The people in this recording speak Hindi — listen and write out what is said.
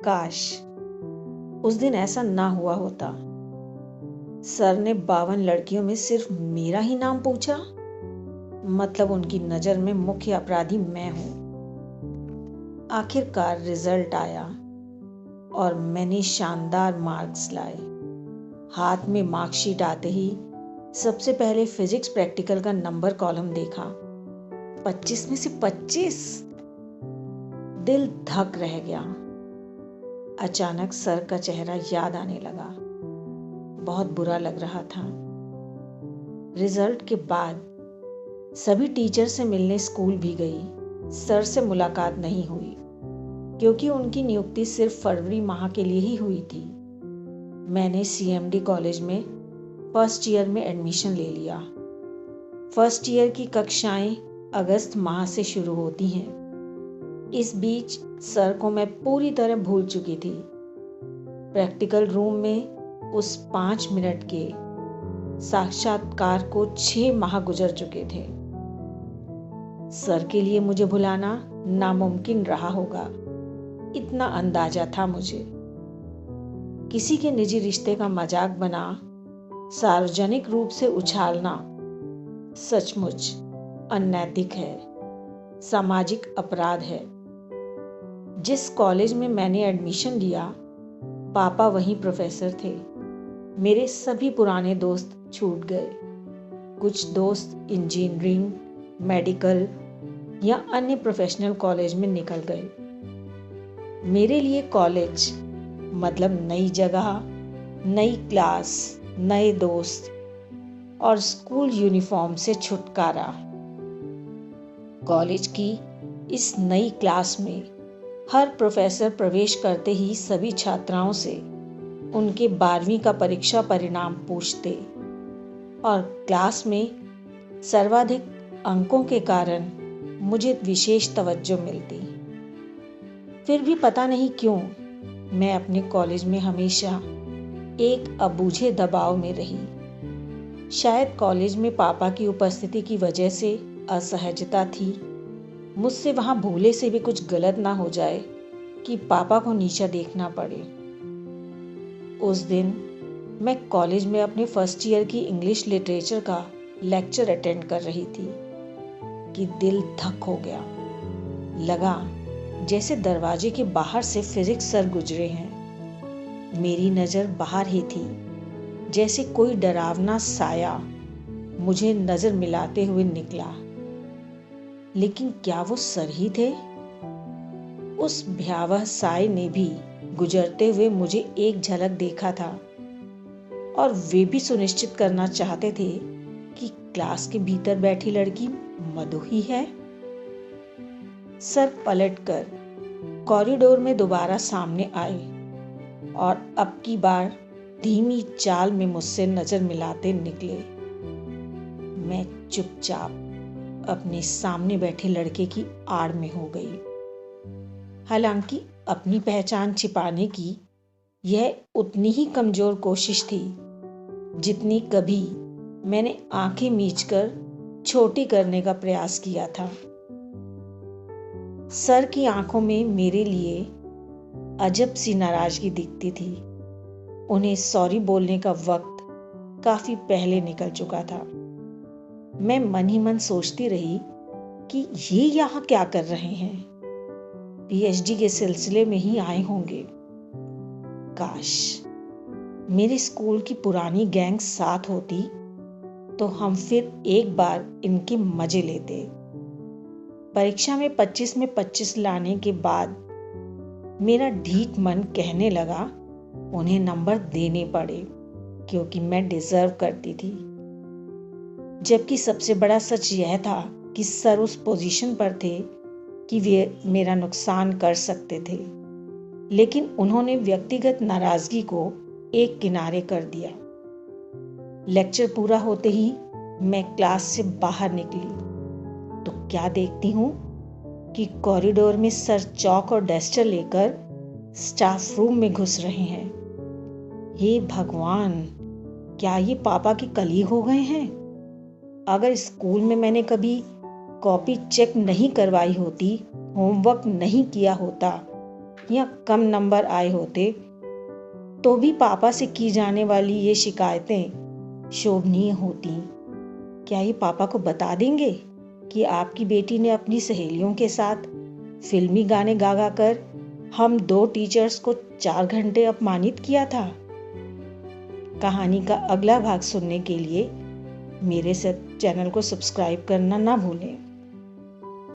काश उस दिन ऐसा ना हुआ होता। सर ने 52 लड़कियों में सिर्फ मेरा ही नाम पूछा। मतलब उनकी नज़र में मुख्य अपराधी मैं हूं। आखिरकार रिजल्ट आया और मैंने शानदार मार्क्स लाए। हाथ में मार्कशीट आते ही सबसे पहले फिजिक्स प्रैक्टिकल का नंबर कॉलम देखा। 25 में से 25। दिल धक रह गया। अचानक सर का चेहरा याद आने लगा। बहुत बुरा लग रहा था। रिजल्ट के बाद सभी टीचर से मिलने स्कूल भी गई। सर से मुलाकात नहीं हुई क्योंकि उनकी नियुक्ति सिर्फ फरवरी माह के लिए ही हुई थी। मैंने CMD कॉलेज में फर्स्ट ईयर में एडमिशन ले लिया। फर्स्ट ईयर की कक्षाएं अगस्त माह से शुरू होती हैं। इस बीच सर को मैं पूरी तरह भूल चुकी थी। प्रैक्टिकल रूम में उस 5 मिनट के साक्षात्कार को 6 माह गुजर चुके थे। सर के लिए मुझे भुलाना नामुमकिन रहा होगा, इतना अंदाजा था मुझे। किसी के निजी रिश्ते का मजाक बना सार्वजनिक रूप से उछालना सचमुच अनैतिक है, सामाजिक अपराध है। जिस कॉलेज में मैंने एडमिशन लिया, पापा वहीं प्रोफेसर थे। मेरे सभी पुराने दोस्त छूट गए। कुछ दोस्त इंजीनियरिंग, मेडिकल या अन्य प्रोफेशनल कॉलेज में निकल गए। मेरे लिए कॉलेज मतलब नई जगह, नई क्लास, नए दोस्त और स्कूल यूनिफॉर्म से छुटकारा। कॉलेज की इस नई क्लास में हर प्रोफेसर प्रवेश करते ही सभी छात्राओं से उनके 12वीं का परीक्षा परिणाम पूछते और क्लास में सर्वाधिक अंकों के कारण मुझे विशेष तवज्जो मिलती। फिर भी पता नहीं क्यों मैं अपने कॉलेज में हमेशा एक अबूझे दबाव में रही। शायद कॉलेज में पापा की उपस्थिति की वजह से असहजता थी। मुझसे वहां भूले से भी कुछ गलत ना हो जाए कि पापा को नीचा देखना पड़े। उस दिन मैं कॉलेज में अपने फर्स्ट ईयर की इंग्लिश लिटरेचर का लेक्चर अटेंड कर रही थी कि दिल धक हो गया। लगा जैसे दरवाजे के बाहर से फिजिक्स सर गुजरे हैं। मेरी नज़र बाहर ही थी, जैसे कोई डरावना साया मुझे नज़र मिलाते हुए निकला। लेकिन क्या वो सर ही थे? उस भयावह साए ने भी गुजरते हुए मुझे एक झलक देखा था और वे भी सुनिश्चित करना चाहते थे कि क्लास के भीतर बैठी लड़की मधु ही है। सर पलटकर कॉरिडोर में दोबारा सामने आए और अब की बार धीमी चाल में मुझसे नजर मिलाते निकले। मैं चुपचाप अपने सामने बैठे लड़के की आड़ में हो गई। हालांकि अपनी पहचान छिपाने की यह उतनी ही कमजोर कोशिश थी जितनी कभी मैंने आंखें मीचकर छोटी करने का प्रयास किया था। सर की आंखों में मेरे लिए अजब सी नाराजगी दिखती थी। उन्हें सॉरी बोलने का वक्त काफी पहले निकल चुका था। मैं मन ही मन सोचती रही कि ये यहाँ क्या कर रहे हैं। PhD के सिलसिले में ही आए होंगे। काश मेरे स्कूल की पुरानी गैंग साथ होती तो हम फिर एक बार इनके मजे लेते। परीक्षा में 25 में 25 लाने के बाद मेरा ढीठ मन कहने लगा उन्हें नंबर देने पड़े क्योंकि मैं डिजर्व करती थी। जबकि सबसे बड़ा सच यह था कि सर उस पोजीशन पर थे कि वे मेरा नुकसान कर सकते थे, लेकिन उन्होंने व्यक्तिगत नाराजगी को एक किनारे कर दिया। लेक्चर पूरा होते ही मैं क्लास से बाहर निकली तो क्या देखती हूँ कि कॉरिडोर में सर चौक और डस्टर लेकर स्टाफ रूम में घुस रहे हैं। हे भगवान, क्या ये पापा के कलीग हो गए हैं? अगर स्कूल में मैंने कभी कॉपी चेक नहीं करवाई होती, होमवर्क नहीं किया होता, या कम नंबर आए होते तो भी पापा से की जाने वाली ये शिकायतें शोभनीय होती। क्या ये पापा को बता देंगे कि आपकी बेटी ने अपनी सहेलियों के साथ फिल्मी गाने गा गा कर हम 2 टीचर्स को 4 घंटे अपमानित किया था? कहानी का अगला भाग सुनने के लिए मेरे चैनल को सब्सक्राइब करना ना भूलें।